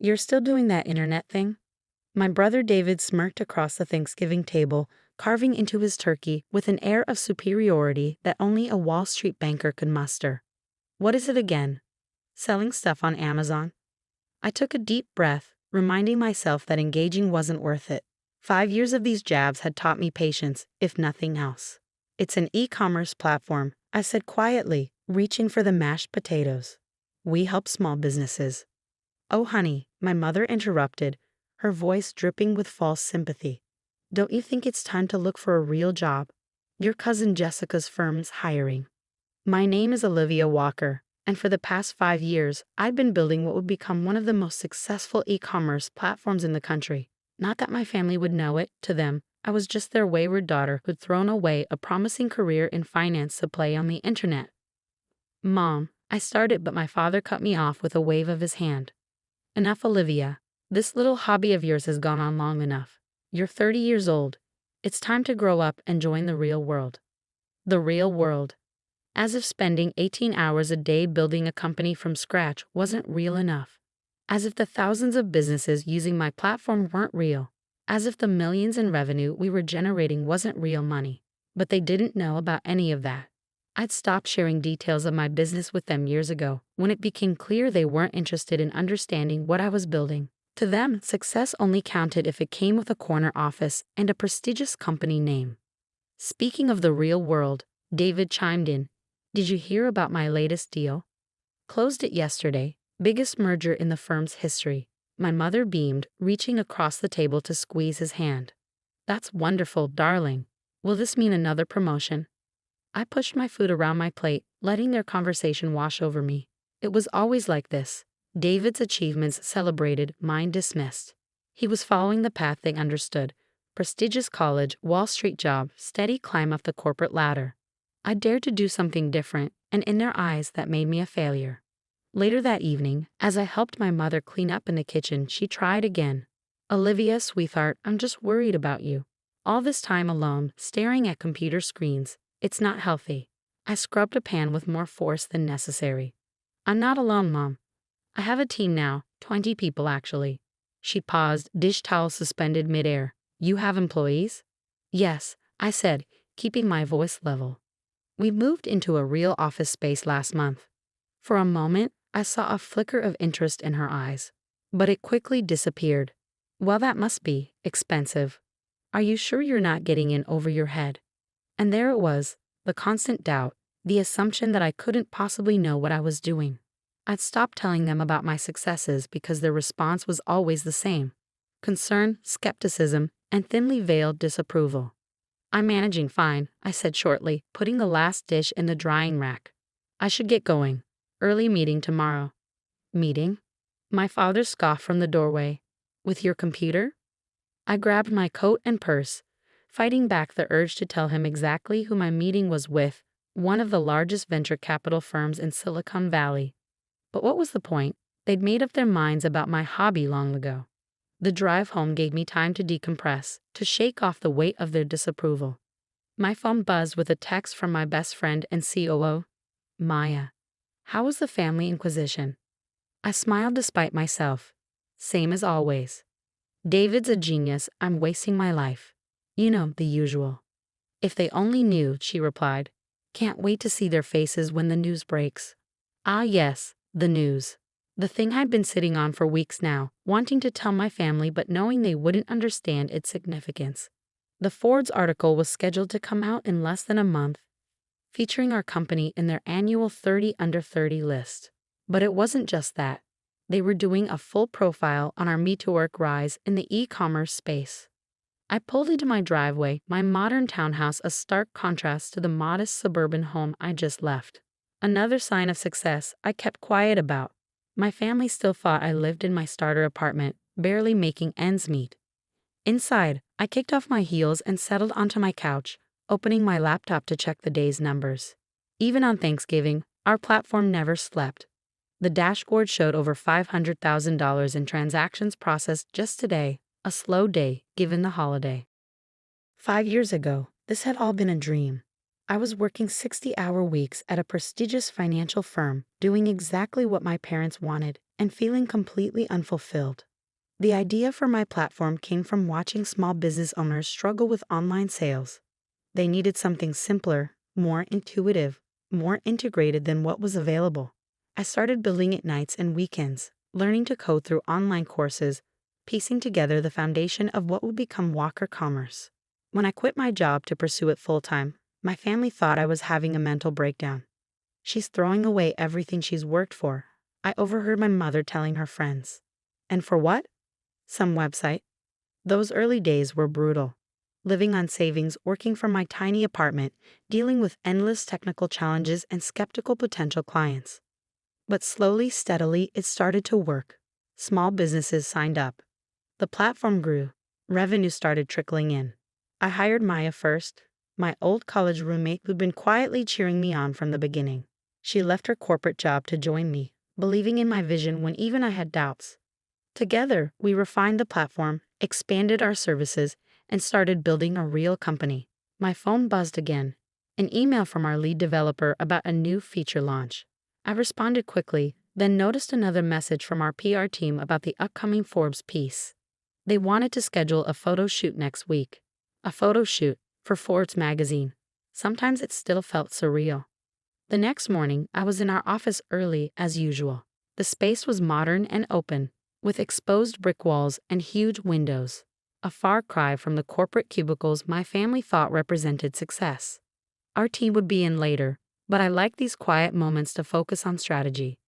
You're still doing that internet thing? My brother David smirked across the Thanksgiving table, carving into his turkey with an air of superiority that only a Wall Street banker could muster. What is it again? Selling stuff on Amazon? I took a deep breath, reminding myself that engaging wasn't worth it. 5 years of these jabs had taught me patience, if nothing else. It's an e-commerce platform, I said quietly, reaching for the mashed potatoes. We help small businesses. Oh, honey, my mother interrupted, her voice dripping with false sympathy. Don't you think it's time to look for a real job? Your cousin Jessica's firm's hiring. My name is Olivia Walker, and for the past 5 years, I've been building what would become one of the most successful e-commerce platforms in the country. Not that my family would know it, to them, I was just their wayward daughter who'd thrown away a promising career in finance to play on the internet. Mom, I started, but my father cut me off with a wave of his hand. Enough, Olivia. This little hobby of yours has gone on long enough. You're 30 years old. It's time to grow up and join the real world. The real world. As if spending 18 hours a day building a company from scratch wasn't real enough. As if the thousands of businesses using my platform weren't real. As if the millions in revenue we were generating wasn't real money. But they didn't know about any of that. I'd stopped sharing details of my business with them years ago, when it became clear they weren't interested in understanding what I was building. To them, success only counted if it came with a corner office and a prestigious company name. Speaking of the real world, David chimed in. Did you hear about my latest deal? Closed it yesterday, biggest merger in the firm's history. My mother beamed, reaching across the table to squeeze his hand. That's wonderful, darling. Will this mean another promotion? I pushed my food around my plate, letting their conversation wash over me. It was always like this. David's achievements celebrated, mine dismissed. He was following the path they understood. Prestigious college, Wall Street job, steady climb up the corporate ladder. I dared to do something different, and in their eyes that made me a failure. Later that evening, as I helped my mother clean up in the kitchen, she tried again. Olivia, sweetheart, I'm just worried about you. All this time alone, staring at computer screens. It's not healthy. I scrubbed a pan with more force than necessary. I'm not alone, Mom. I have a team now, 20 people actually. She paused, dish towel suspended midair. You have employees? Yes, I said, keeping my voice level. We moved into a real office space last month. For a moment, I saw a flicker of interest in her eyes. But it quickly disappeared. Well, that must be expensive. Are you sure you're not getting in over your head? And there it was, the constant doubt, the assumption that I couldn't possibly know what I was doing. I'd stopped telling them about my successes because their response was always the same. Concern, skepticism, and thinly veiled disapproval. I'm managing fine, I said shortly, putting the last dish in the drying rack. I should get going. Early meeting tomorrow. Meeting? My father scoffed from the doorway. With your computer? I grabbed my coat and purse, fighting back the urge to tell him exactly who my meeting was with, one of the largest venture capital firms in Silicon Valley. But what was the point? They'd made up their minds about my hobby long ago. The drive home gave me time to decompress, to shake off the weight of their disapproval. My phone buzzed with a text from my best friend and COO, Maya. How was the family inquisition? I smiled despite myself. Same as always. David's a genius, I'm wasting my life. You know, the usual. If they only knew, she replied. Can't wait to see their faces when the news breaks. Ah yes, the news. The thing I'd been sitting on for weeks now, wanting to tell my family but knowing they wouldn't understand its significance. The Forbes article was scheduled to come out in less than a month, featuring our company in their annual 30 Under 30 list. But it wasn't just that. They were doing a full profile on our Me2Work rise in the e-commerce space. I pulled into my driveway, my modern townhouse a stark contrast to the modest suburban home I just left. Another sign of success I kept quiet about. My family still thought I lived in my starter apartment, barely making ends meet. Inside, I kicked off my heels and settled onto my couch, opening my laptop to check the day's numbers. Even on Thanksgiving, our platform never slept. The dashboard showed over $500,000 in transactions processed just today, a slow day given the holiday. 5 years ago, this had all been a dream. I was working 60-hour weeks at a prestigious financial firm, doing exactly what my parents wanted, and feeling completely unfulfilled. The idea for my platform came from watching small business owners struggle with online sales. They needed something simpler, more intuitive, more integrated than what was available. I started building it nights and weekends, learning to code through online courses, piecing together the foundation of what would become Walker Commerce. When I quit my job to pursue it full-time, my family thought I was having a mental breakdown. "She's throwing away everything she's worked for," I overheard my mother telling her friends. And for what? Some website. Those early days were brutal. Living on savings, working from my tiny apartment, dealing with endless technical challenges and skeptical potential clients. But slowly, steadily, it started to work. Small businesses signed up. The platform grew. Revenue started trickling in. I hired Maya first, my old college roommate who'd been quietly cheering me on from the beginning. She left her corporate job to join me, believing in my vision when even I had doubts. Together, we refined the platform, expanded our services, and started building a real company. My phone buzzed again. An email from our lead developer about a new feature launch. I responded quickly, then noticed another message from our PR team about the upcoming Forbes piece. They wanted to schedule a photo shoot next week. A photo shoot for Forbes magazine. Sometimes it still felt surreal. The next morning, I was in our office early as usual. The space was modern and open, with exposed brick walls and huge windows. A far cry from the corporate cubicles my family thought represented success. Our team would be in later, but I liked these quiet moments to focus on strategy.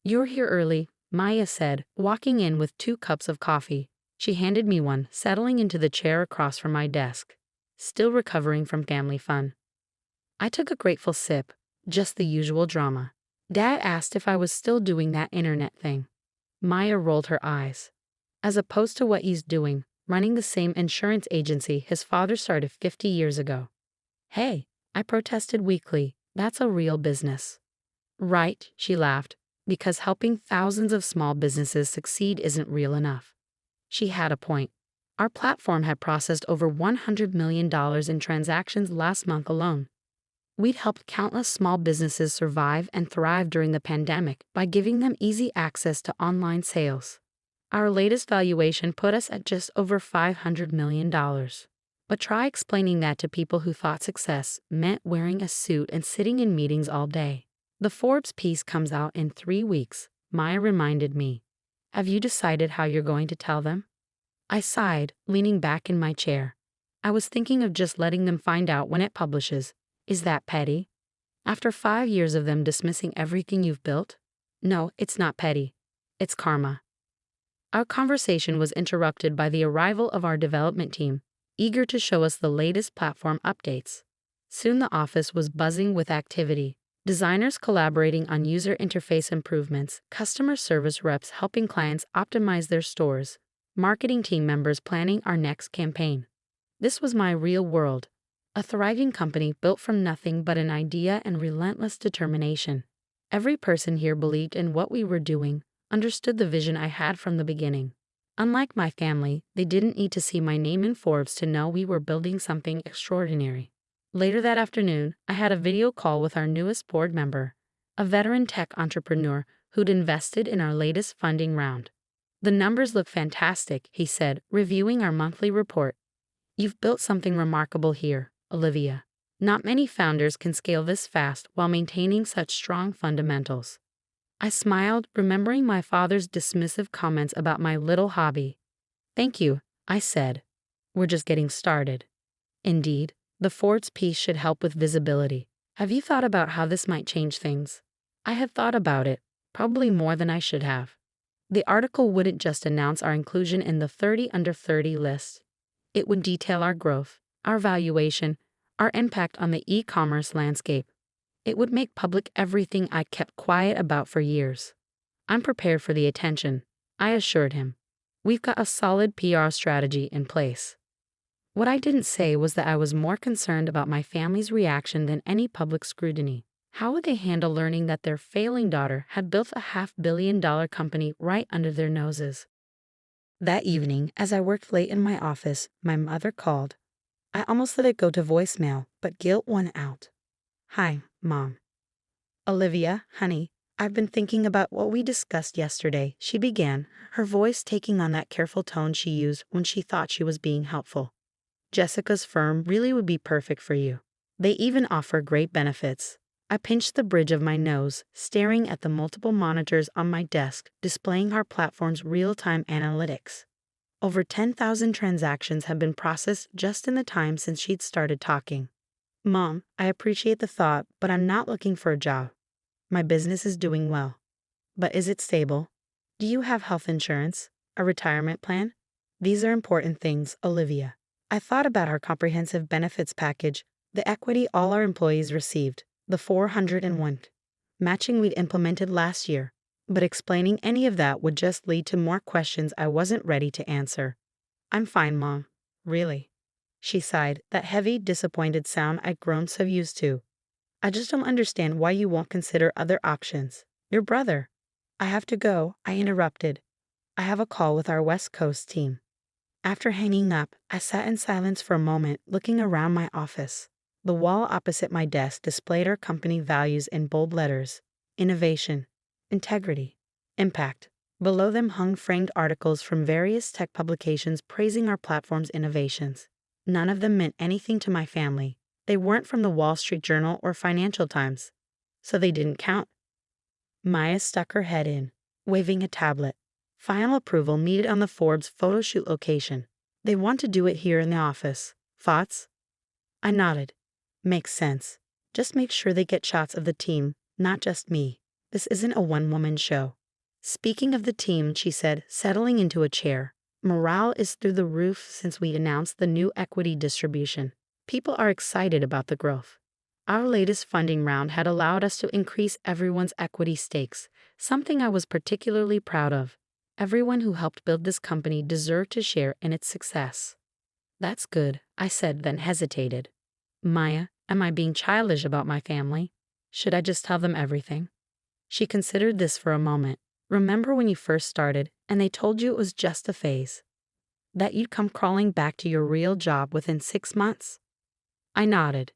"You're here early," Maya said, walking in with 2 cups of coffee. She handed me one, settling into the chair across from my desk. Still recovering from family fun. I took a grateful sip, just the usual drama. Dad asked if I was still doing that internet thing. Maya rolled her eyes. "As opposed to what he's doing, running the same insurance agency his father started 50 years ago." "Hey," I protested weakly, "that's a real business." "Right," she laughed, "because helping thousands of small businesses succeed isn't real enough." She had a point. Our platform had processed over $100 million in transactions last month alone. We'd helped countless small businesses survive and thrive during the pandemic by giving them easy access to online sales. Our latest valuation put us at just over $500 million. But try explaining that to people who thought success meant wearing a suit and sitting in meetings all day. "The Forbes piece comes out in 3 weeks," Maya reminded me. "Have you decided how you're going to tell them?" I sighed, leaning back in my chair. "I was thinking of just letting them find out when it publishes. Is that petty? After 5 years of them dismissing everything you've built?" "No, it's not petty. It's karma." Our conversation was interrupted by the arrival of our development team, eager to show us the latest platform updates. Soon the office was buzzing with activity. Designers collaborating on user interface improvements, customer service reps helping clients optimize their stores, marketing team members planning our next campaign. This was my real world. A thriving company built from nothing but an idea and relentless determination. Every person here believed in what we were doing, understood the vision I had from the beginning. Unlike my family, they didn't need to see my name in Forbes to know we were building something extraordinary. Later that afternoon, I had a video call with our newest board member, a veteran tech entrepreneur who'd invested in our latest funding round. "The numbers look fantastic," he said, reviewing our monthly report. "You've built something remarkable here, Olivia. Not many founders can scale this fast while maintaining such strong fundamentals." I smiled, remembering my father's dismissive comments about my little hobby. "Thank you," I said. "We're just getting started." Indeed, the Forbes piece should help with visibility. Have you thought about how this might change things? I had thought about it, probably more than I should have. The article wouldn't just announce our inclusion in the 30 under 30 list. It would detail our growth, our valuation, our impact on the e-commerce landscape. It would make public everything I kept quiet about for years. "I'm prepared for the attention," I assured him. "We've got a solid PR strategy in place." What I didn't say was that I was more concerned about my family's reaction than any public scrutiny. How would they handle learning that their failing daughter had built a $500 million company right under their noses? That evening, as I worked late in my office, my mother called. I almost let it go to voicemail, but guilt won out. "Hi, Mom." "Olivia, honey, I've been thinking about what we discussed yesterday, she began, her voice taking on that careful tone she used when she thought she was being helpful. Jessica's firm really would be perfect for you. They even offer great benefits. I pinched the bridge of my nose, staring at the multiple monitors on my desk displaying our platform's real-time analytics. Over 10,000 transactions have been processed just in the time since she'd started talking. Mom, I appreciate the thought, but I'm not looking for a job. My business is doing well. But is it stable? Do you have health insurance? A retirement plan? These are important things, Olivia. I thought about our comprehensive benefits package, the equity all our employees received, the 401 matching we'd implemented last year. But explaining any of that would just lead to more questions I wasn't ready to answer. I'm fine, Mom. Really. She sighed, that heavy, disappointed sound I'd grown so used to. I just don't understand why you won't consider other options. Your brother. I have to go, I interrupted. I have a call with our West Coast team. After hanging up, I sat in silence for a moment, looking around my office. The wall opposite my desk displayed our company values in bold letters: innovation, integrity, impact. Below them hung framed articles from various tech publications praising our platform's innovations. None of them meant anything to my family. They weren't from the Wall Street Journal or Financial Times, so they didn't count. Maya stuck her head in, waving a tablet. Final approval needed on the Forbes photo shoot location. They want to do it here in the office. Thoughts? I nodded. Makes sense. Just make sure they get shots of the team, not just me. This isn't a one-woman show. Speaking of the team, she said, settling into a chair, morale is through the roof since we announced the new equity distribution. People are excited about the growth. Our latest funding round had allowed us to increase everyone's equity stakes, something I was particularly proud of. Everyone who helped build this company deserved to share in its success. That's good, I said, then hesitated. Maya, am I being childish about my family? Should I just tell them everything? She considered this for a moment. Remember when you first started and they told you it was just a phase? That you'd come crawling back to your real job within 6 months? I nodded.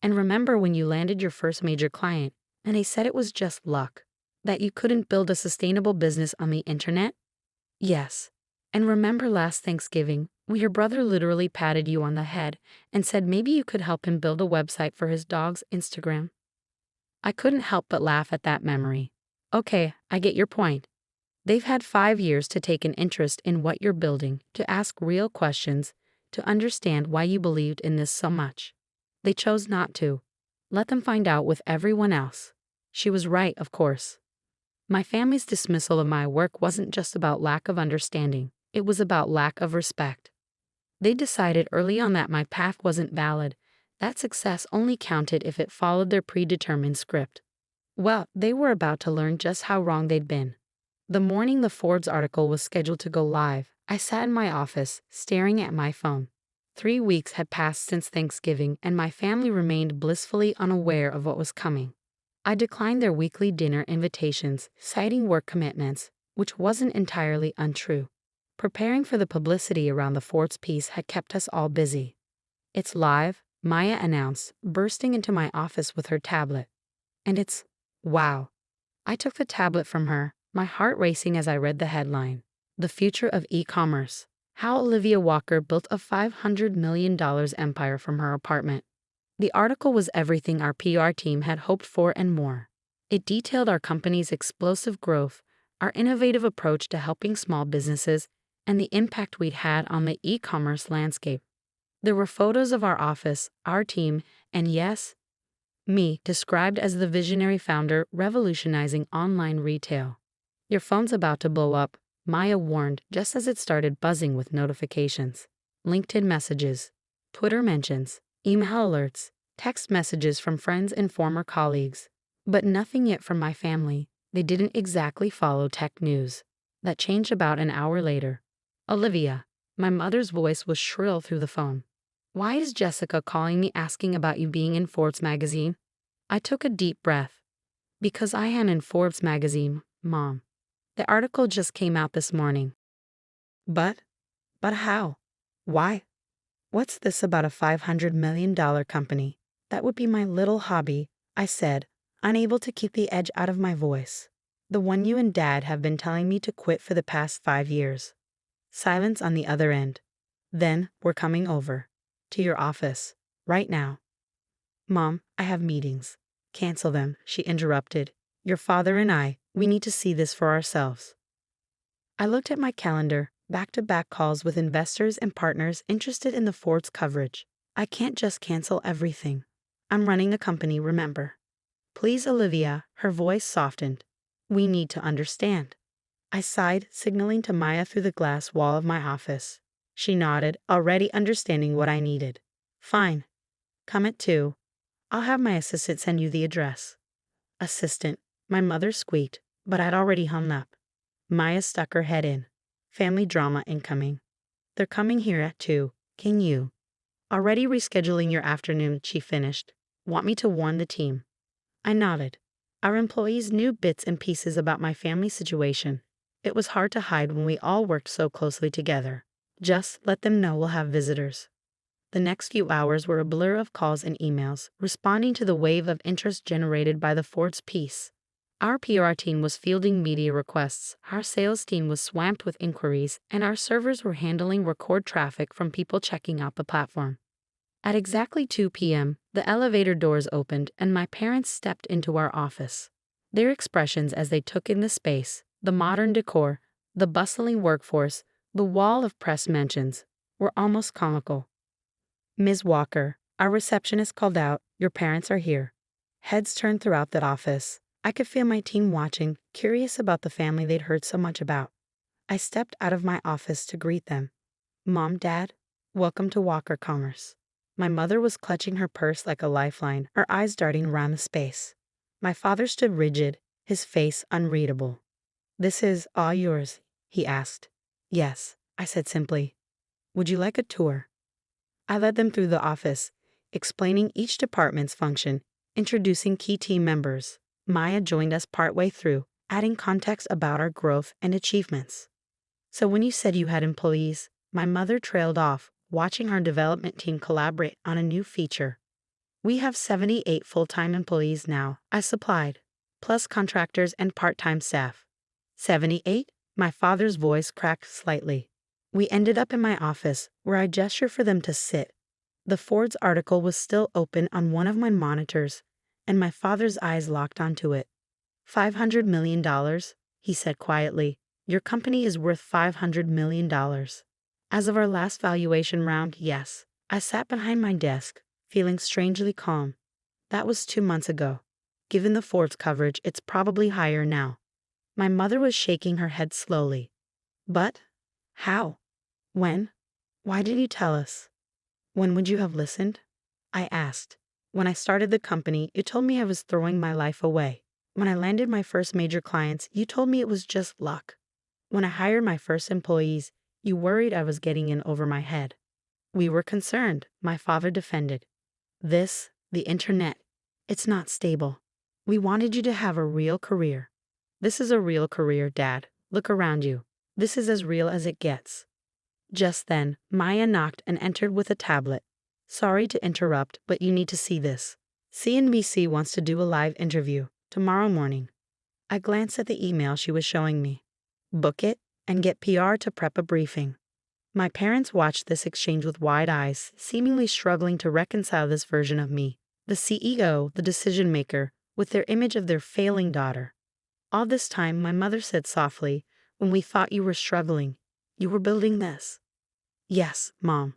And remember when you landed your first major client and they said it was just luck? That you couldn't build a sustainable business on the internet? Yes. And remember last Thanksgiving, when your brother literally patted you on the head and said maybe you could help him build a website for his dog's Instagram? I couldn't help but laugh at that memory. Okay, I get your point. They've had 5 years to take an interest in what you're building, to ask real questions, to understand why you believed in this so much. They chose not to. Let them find out with everyone else. She was right, of course. My family's dismissal of my work wasn't just about lack of understanding, it was about lack of respect. They decided early on that my path wasn't valid, that success only counted if it followed their predetermined script. Well, they were about to learn just how wrong they'd been. The morning the Forbes article was scheduled to go live, I sat in my office, staring at my phone. 3 weeks had passed since Thanksgiving, and my family remained blissfully unaware of what was coming. I declined their weekly dinner invitations, citing work commitments, which wasn't entirely untrue. Preparing for the publicity around the Forbes piece had kept us all busy. It's live, Maya announced, bursting into my office with her tablet. And it's, wow. I took the tablet from her, my heart racing as I read the headline. The Future of E-Commerce. How Olivia Walker Built a $500 million empire from Her Apartment. The article was everything our PR team had hoped for and more. It detailed our company's explosive growth, our innovative approach to helping small businesses, and the impact we'd had on the e-commerce landscape. There were photos of our office, our team, and yes, me, described as the visionary founder revolutionizing online retail. Your phone's about to blow up, Maya warned just as it started buzzing with notifications. LinkedIn messages, Twitter mentions, email alerts, text messages from friends and former colleagues. But nothing yet from my family. They didn't exactly follow tech news. That changed about an hour later. Olivia, my mother's voice was shrill through the phone. Why is Jessica calling me asking about you being in Forbes magazine? I took a deep breath. Because I am in Forbes magazine, Mom. The article just came out this morning. But how? Why? What's this about a $500 million company? That would be my little hobby, I said, unable to keep the edge out of my voice. The one you and Dad have been telling me to quit for the past 5 years. Silence on the other end. Then, we're coming over. To your office. Right now. Mom, I have meetings. Cancel them, she interrupted. Your father and I, we need to see this for ourselves. I looked at my calendar, back-to-back calls with investors and partners interested in the Ford's coverage. I can't just cancel everything. I'm running a company, remember. Please, Olivia, her voice softened. We need to understand. I sighed, signaling to Maya through the glass wall of my office. She nodded, already understanding what I needed. Fine. Come at 2. I'll have my assistant send you the address. Assistant, my mother squeaked, but I'd already hung up. Maya stuck her head in. Family drama incoming. They're coming here at 2. Can you? Already rescheduling your afternoon, she finished. Want me to warn the team? I nodded. Our employees knew bits and pieces about my family situation. It was hard to hide when we all worked so closely together. Just let them know we'll have visitors. The next few hours were a blur of calls and emails, responding to the wave of interest generated by the Ford's piece. Our PR team was fielding media requests, our sales team was swamped with inquiries, and our servers were handling record traffic from people checking out the platform. At exactly 2 p.m., the elevator doors opened and my parents stepped into our office. Their expressions as they took in the space, the modern decor, the bustling workforce, the wall of press mentions, were almost comical. Ms. Walker, our receptionist called out, your parents are here. Heads turned throughout that office. I could feel my team watching, curious about the family they'd heard so much about. I stepped out of my office to greet them. Mom, Dad, welcome to Walker Commerce. My mother was clutching her purse like a lifeline, her eyes darting around the space. My father stood rigid, his face unreadable. This is all yours, he asked. Yes, I said simply. Would you like a tour? I led them through the office, explaining each department's function, introducing key team members. Maya joined us partway through, adding context about our growth and achievements. So when you said you had employees, my mother trailed off, watching our development team collaborate on a new feature. We have 78 full-time employees now, I supplied, plus contractors and part-time staff. 78? My father's voice cracked slightly. We ended up in my office, where I gestured for them to sit. The Ford's article was still open on one of my monitors, and my father's eyes locked onto it. $500 million, he said quietly. Your company is worth $500 million. As of our last valuation round, yes. I sat behind my desk, feeling strangely calm. That was 2 months ago. Given the Ford's coverage, it's probably higher now. My mother was shaking her head slowly. But? How? When? Why did you tell us? When would you have listened? I asked. When I started the company, you told me I was throwing my life away. When I landed my first major clients, you told me it was just luck. When I hired my first employees, you worried I was getting in over my head. We were concerned, my father defended. The internet, it's not stable. We wanted you to have a real career. This is a real career, Dad. Look around you. This is as real as it gets. Just then, Maya knocked and entered with a tablet. Sorry to interrupt, but you need to see this. CNBC wants to do a live interview tomorrow morning. I glanced at the email she was showing me. Book it and get PR to prep a briefing. My parents watched this exchange with wide eyes, seemingly struggling to reconcile this version of me, the CEO, the decision maker, with their image of their failing daughter. All this time, my mother said softly, when we thought you were struggling, you were building this. Yes, Mom.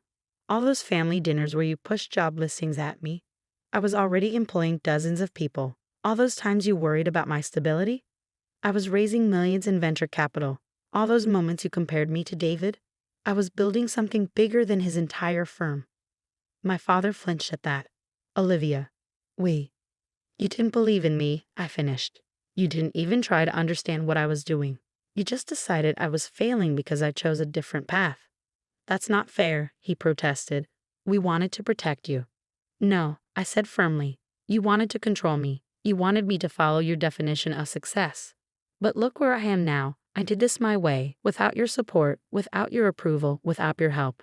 All those family dinners where you pushed job listings at me. I was already employing dozens of people. All those times you worried about my stability. I was raising millions in venture capital. All those moments you compared me to David. I was building something bigger than his entire firm. My father flinched at that. Olivia, you didn't believe in me, I finished. You didn't even try to understand what I was doing. You just decided I was failing because I chose a different path. That's not fair, he protested. We wanted to protect you. No, I said firmly. You wanted to control me. You wanted me to follow your definition of success. But look where I am now. I did this my way, without your support, without your approval, without your help.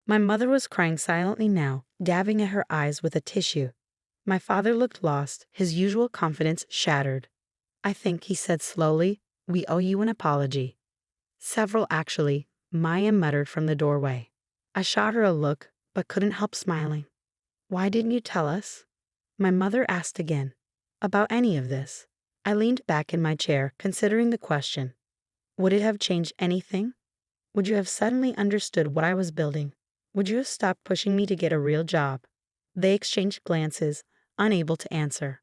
My mother was crying silently now, dabbing at her eyes with a tissue. My father looked lost, his usual confidence shattered. I think, he said slowly, we owe you an apology. Several, actually, Maya muttered from the doorway. I shot her a look, but couldn't help smiling. Why didn't you tell us? My mother asked again. About any of this. I leaned back in my chair, considering the question. Would it have changed anything? Would you have suddenly understood what I was building? Would you have stopped pushing me to get a real job? They exchanged glances, unable to answer.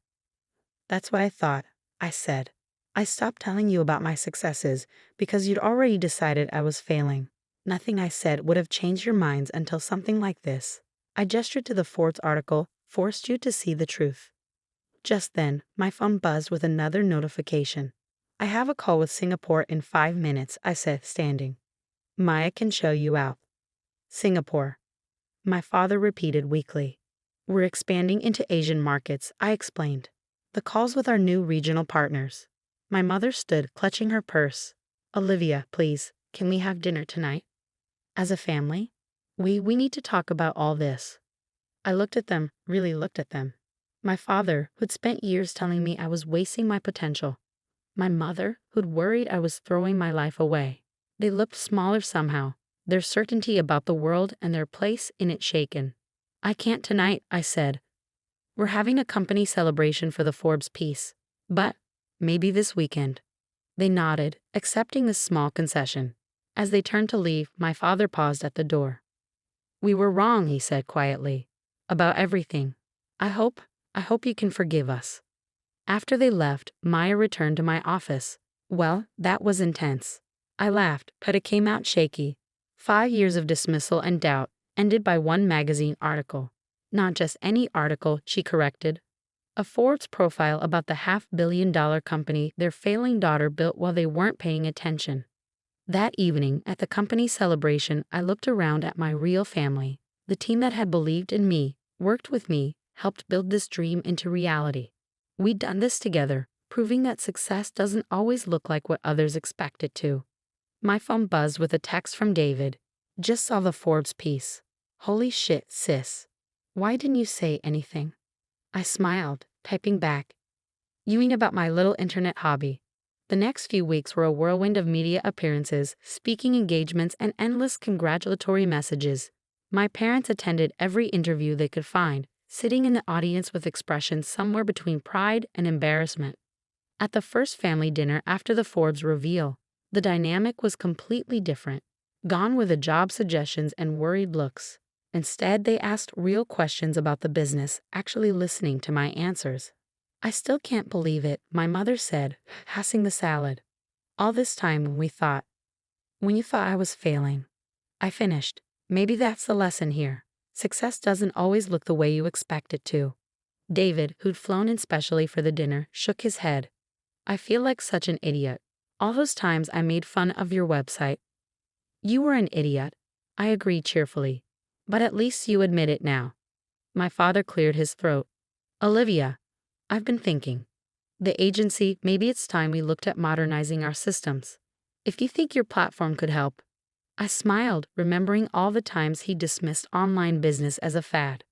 That's what I thought, I said. I stopped telling you about my successes because you'd already decided I was failing. Nothing I said would have changed your minds until something like this. I gestured to the Forbes article, forced you to see the truth. Just then, my phone buzzed with another notification. I have a call with Singapore in 5 minutes, I said, standing. Maya can show you out. Singapore. My father repeated weakly. We're expanding into Asian markets, I explained. The call's with our new regional partners. My mother stood, clutching her purse. Olivia, please, can we have dinner tonight? As a family? We need to talk about all this. I looked at them, really looked at them. My father, who'd spent years telling me I was wasting my potential. My mother, who'd worried I was throwing my life away. They looked smaller somehow, their certainty about the world and their place in it shaken. I can't tonight, I said. We're having a company celebration for the Forbes piece, but maybe this weekend. They nodded, accepting this small concession. As they turned to leave, my father paused at the door. We were wrong, he said quietly, about everything. I hope you can forgive us. After they left, Maya returned to my office. Well, that was intense. I laughed, but it came out shaky. 5 years of dismissal and doubt, ended by one magazine article. Not just any article, she corrected. A Forbes profile about the $500 million company their failing daughter built while they weren't paying attention. That evening, at the company celebration, I looked around at my real family, the team that had believed in me, worked with me, helped build this dream into reality. We'd done this together, proving that success doesn't always look like what others expect it to. My phone buzzed with a text from David. Just saw the Forbes piece. Holy shit, sis. Why didn't you say anything? I smiled, typing back. You mean about my little internet hobby? The next few weeks were a whirlwind of media appearances, speaking engagements, and endless congratulatory messages. My parents attended every interview they could find, sitting in the audience with expressions somewhere between pride and embarrassment. At the first family dinner after the Forbes reveal, the dynamic was completely different. Gone were the job suggestions and worried looks. Instead, they asked real questions about the business, actually listening to my answers. I still can't believe it, my mother said, passing the salad. All this time when you thought I was failing. I finished. Maybe that's the lesson here. Success doesn't always look the way you expect it to. David, who'd flown in specially for the dinner, shook his head. I feel like such an idiot. All those times I made fun of your website. You were an idiot, I agreed cheerfully. But at least you admit it now. My father cleared his throat. Olivia, I've been thinking. The agency, maybe it's time we looked at modernizing our systems. If you think your platform could help. I smiled, remembering all the times he dismissed online business as a fad.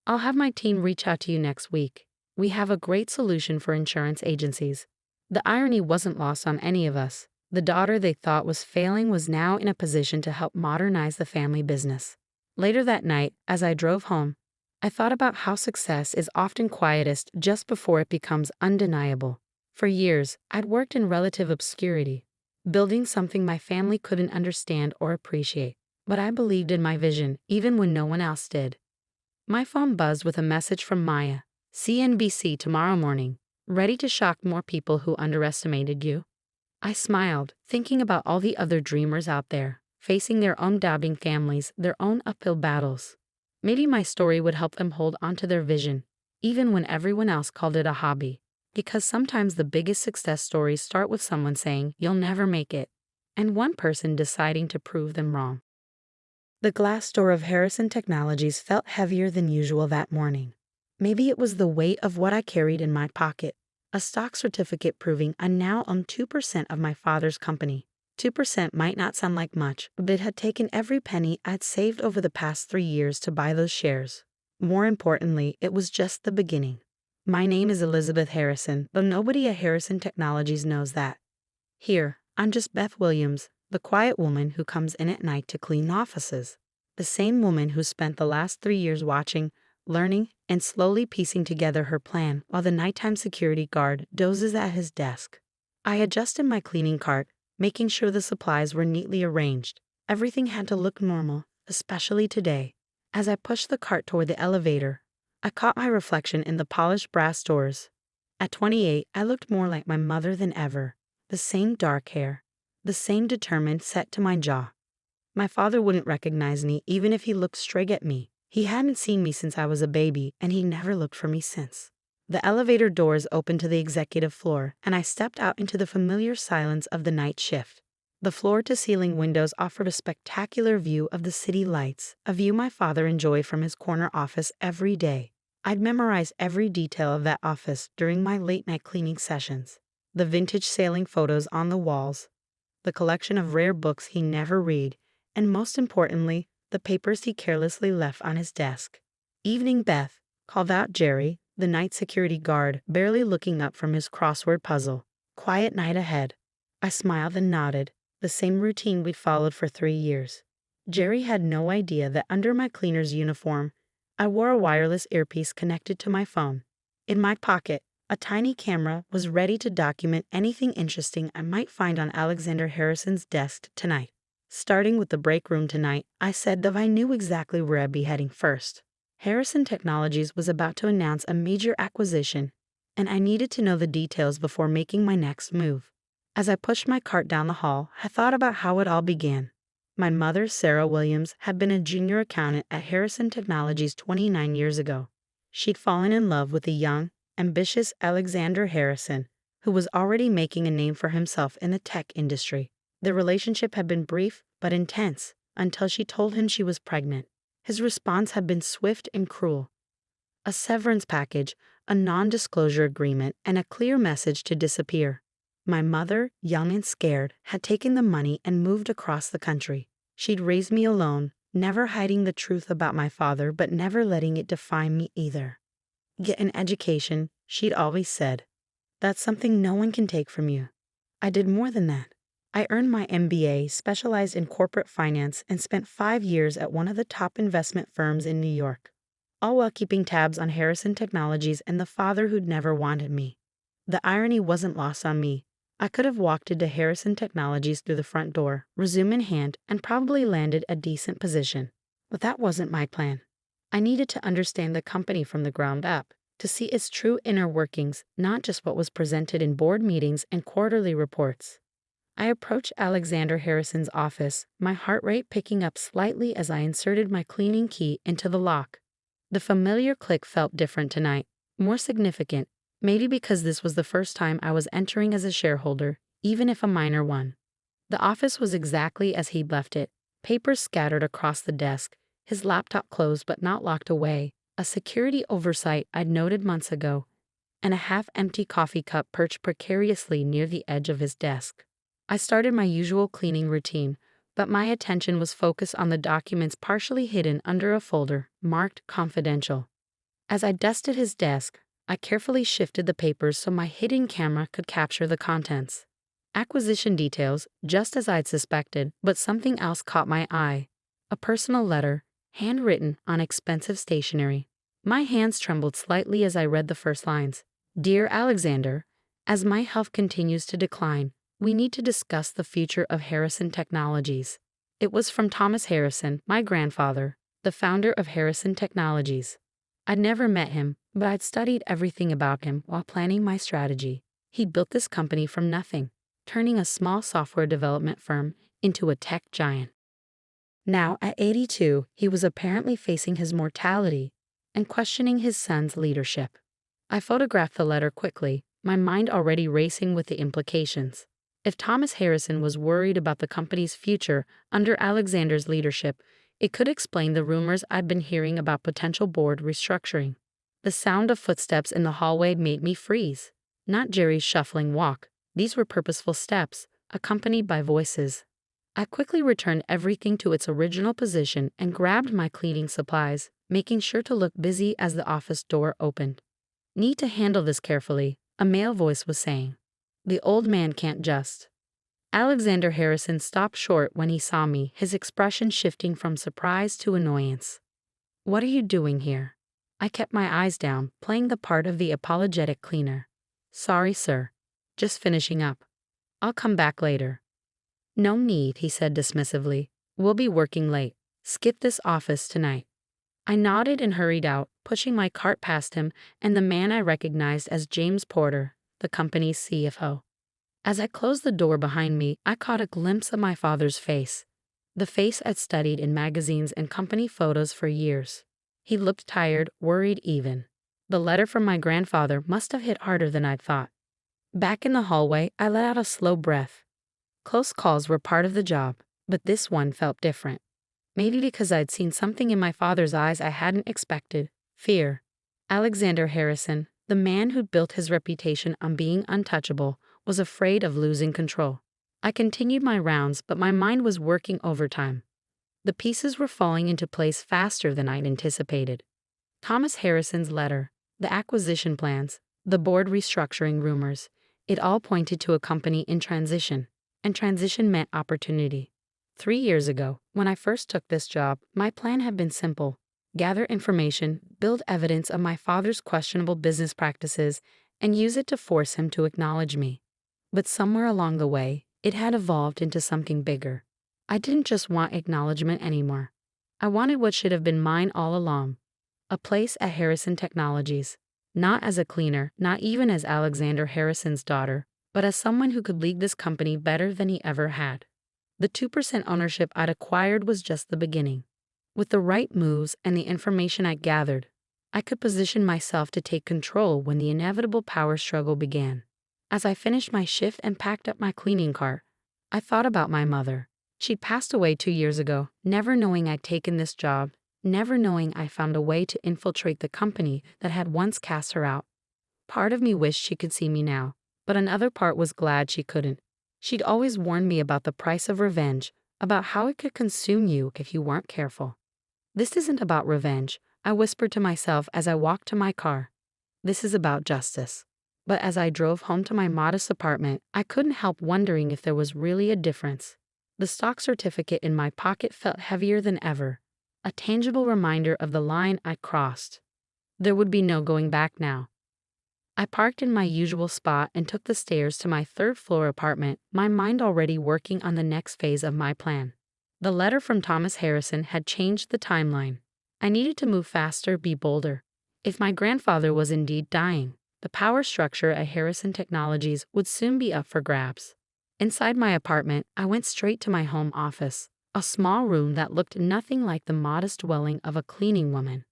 I'll have my team reach out to you next week. We have a great solution for insurance agencies. The irony wasn't lost on any of us. The daughter they thought was failing was now in a position to help modernize the family business. Later that night, as I drove home, I thought about how success is often quietest just before it becomes undeniable. For years, I'd worked in relative obscurity, building something my family couldn't understand or appreciate. But I believed in my vision, even when no one else did. My phone buzzed with a message from Maya. CNBC tomorrow morning. Ready to shock more people who underestimated you? I smiled, thinking about all the other dreamers out there, facing their own doubting families, their own uphill battles. Maybe my story would help them hold onto their vision, even when everyone else called it a hobby. Because sometimes the biggest success stories start with someone saying, "You'll never make it," and one person deciding to prove them wrong. The glass door of Harrison Technologies felt heavier than usual that morning. Maybe it was the weight of what I carried in my pocket. A stock certificate proving I now own 2% of my father's company. 2% might not sound like much, but it had taken every penny I'd saved over the past 3 years to buy those shares. More importantly, it was just the beginning. My name is Elizabeth Harrison, though nobody at Harrison Technologies knows that. Here, I'm just Beth Williams, the quiet woman who comes in at night to clean offices. The same woman who spent the last 3 years watching, learning, and slowly piecing together her plan while the nighttime security guard dozes at his desk. I adjusted my cleaning cart, making sure the supplies were neatly arranged. Everything had to look normal, especially today. As I pushed the cart toward the elevator, I caught my reflection in the polished brass doors. At 28, I looked more like my mother than ever. The same dark hair, the same determined set to my jaw. My father wouldn't recognize me even if he looked straight at me. He hadn't seen me since I was a baby, and he never looked for me since. The elevator doors opened to the executive floor, and I stepped out into the familiar silence of the night shift. The floor-to-ceiling windows offered a spectacular view of the city lights, a view my father enjoyed from his corner office every day. I'd memorized every detail of that office during my late-night cleaning sessions. The vintage sailing photos on the walls, the collection of rare books he never read, and most importantly, the papers he carelessly left on his desk. "Evening, Beth," called out Jerry, the night security guard, barely looking up from his crossword puzzle. "Quiet night ahead." I smiled and nodded, the same routine we'd followed for 3 years. Jerry had no idea that under my cleaner's uniform, I wore a wireless earpiece connected to my phone. In my pocket, a tiny camera was ready to document anything interesting I might find on Alexander Harrison's desk tonight. Starting with the break room tonight, I said that I knew exactly where I'd be heading first. Harrison Technologies was about to announce a major acquisition, and I needed to know the details before making my next move. As I pushed my cart down the hall, I thought about how it all began. My mother, Sarah Williams, had been a junior accountant at Harrison Technologies 29 years ago. She'd fallen in love with the young, ambitious Alexander Harrison, who was already making a name for himself in the tech industry. Their relationship had been brief but intense until she told him she was pregnant. His response had been swift and cruel. A severance package, a non-disclosure agreement, and a clear message to disappear. My mother, young and scared, had taken the money and moved across the country. She'd raised me alone, never hiding the truth about my father, but never letting it define me either. "Get an education," she'd always said. "That's something no one can take from you." I did more than that. I earned my MBA, specialized in corporate finance, and spent 5 years at one of the top investment firms in New York, all while keeping tabs on Harrison Technologies and the father who'd never wanted me. The irony wasn't lost on me. I could have walked into Harrison Technologies through the front door, resume in hand, and probably landed a decent position. But that wasn't my plan. I needed to understand the company from the ground up, to see its true inner workings, not just what was presented in board meetings and quarterly reports. I approached Alexander Harrison's office, my heart rate picking up slightly as I inserted my cleaning key into the lock. The familiar click felt different tonight, more significant, maybe because this was the first time I was entering as a shareholder, even if a minor one. The office was exactly as he'd left it, papers scattered across the desk, his laptop closed but not locked away, a security oversight I'd noted months ago, and a half-empty coffee cup perched precariously near the edge of his desk. I started my usual cleaning routine, but my attention was focused on the documents partially hidden under a folder marked confidential. As I dusted his desk, I carefully shifted the papers so my hidden camera could capture the contents. Acquisition details, just as I'd suspected, but something else caught my eye. A personal letter, handwritten on expensive stationery. My hands trembled slightly as I read the first lines. "Dear Alexander, as my health continues to decline, we need to discuss the future of Harrison Technologies." It was from Thomas Harrison, my grandfather, the founder of Harrison Technologies. I'd never met him, but I'd studied everything about him while planning my strategy. He built this company from nothing, turning a small software development firm into a tech giant. Now, at 82, he was apparently facing his mortality and questioning his son's leadership. I photographed the letter quickly, my mind already racing with the implications. If Thomas Harrison was worried about the company's future under Alexander's leadership, it could explain the rumors I'd been hearing about potential board restructuring. The sound of footsteps in the hallway made me freeze. Not Jerry's shuffling walk. These were purposeful steps, accompanied by voices. I quickly returned everything to its original position and grabbed my cleaning supplies, making sure to look busy as the office door opened. Need to handle this carefully, a male voice was saying. The old man can't just. Alexander Harrison stopped short when he saw me, his expression shifting from surprise to annoyance. What are you doing here? I kept my eyes down, playing the part of the apologetic cleaner. Sorry, sir. Just finishing up. I'll come back later. No need, he said dismissively. We'll be working late. Skip this office tonight. I nodded and hurried out, pushing my cart past him and the man I recognized as James Porter, the company's CFO. As I closed the door behind me, I caught a glimpse of my father's face, the face I'd studied in magazines and company photos for years. He looked tired, worried even. The letter from my grandfather must have hit harder than I'd thought. Back in the hallway, I let out a slow breath. Close calls were part of the job, but this one felt different. Maybe because I'd seen something in my father's eyes I hadn't expected. Fear. Alexander Harrison, the man who'd built his reputation on being untouchable, was afraid of losing control. I continued my rounds, but my mind was working overtime. The pieces were falling into place faster than I'd anticipated. Thomas Harrison's letter, the acquisition plans, the board restructuring rumors, it all pointed to a company in transition, and transition meant opportunity. 3 years ago, when I first took this job, my plan had been simple: gather information, build evidence of my father's questionable business practices, and use it to force him to acknowledge me. But somewhere along the way, it had evolved into something bigger. I didn't just want acknowledgement anymore. I wanted what should have been mine all along: a place at Harrison Technologies, not as a cleaner, not even as Alexander Harrison's daughter, but as someone who could lead this company better than he ever had. The 2% ownership I'd acquired was just the beginning. With the right moves and the information I gathered, I could position myself to take control when the inevitable power struggle began. As I finished my shift and packed up my cleaning cart, I thought about my mother. She'd passed away 2 years ago, never knowing I'd taken this job, never knowing I found a way to infiltrate the company that had once cast her out. Part of me wished she could see me now, but another part was glad she couldn't. She'd always warned me about the price of revenge, about how it could consume you if you weren't careful. This isn't about revenge, I whispered to myself as I walked to my car. This is about justice. But as I drove home to my modest apartment, I couldn't help wondering if there was really a difference. The stock certificate in my pocket felt heavier than ever, a tangible reminder of the line I'd crossed. There would be no going back now. I parked in my usual spot and took the stairs to my third-floor apartment, my mind already working on the next phase of my plan. The letter from Thomas Harrison had changed the timeline. I needed to move faster, be bolder. If my grandfather was indeed dying, the power structure at Harrison Technologies would soon be up for grabs. Inside my apartment, I went straight to my home office, a small room that looked nothing like the modest dwelling of a cleaning woman.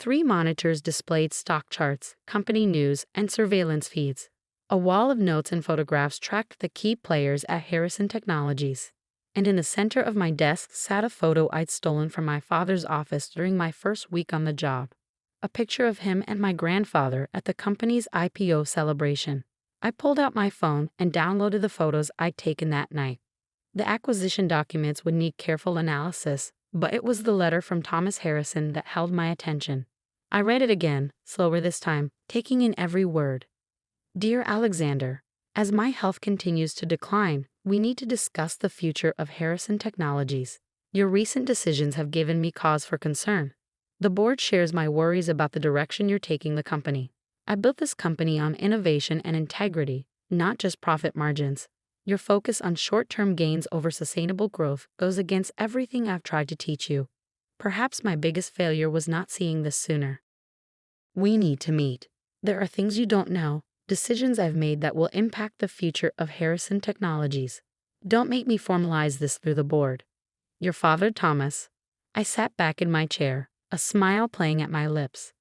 3 monitors displayed stock charts, company news, and surveillance feeds. A wall of notes and photographs tracked the key players at Harrison Technologies. And in the center of my desk sat a photo I'd stolen from my father's office during my first week on the job. A picture of him and my grandfather at the company's IPO celebration. I pulled out my phone and downloaded the photos I'd taken that night. The acquisition documents would need careful analysis, but it was the letter from Thomas Harrison that held my attention. I read it again, slower this time, taking in every word. Dear Alexander, as my health continues to decline, we need to discuss the future of Harrison Technologies. Your recent decisions have given me cause for concern. The board shares my worries about the direction you're taking the company. I built this company on innovation and integrity, not just profit margins. Your focus on short-term gains over sustainable growth goes against everything I've tried to teach you. Perhaps my biggest failure was not seeing this sooner. We need to meet. There are things you don't know, decisions I've made that will impact the future of Harrison Technologies. Don't make me formalize this through the board. Your father, Thomas. I sat back in my chair, a smile playing at my lips.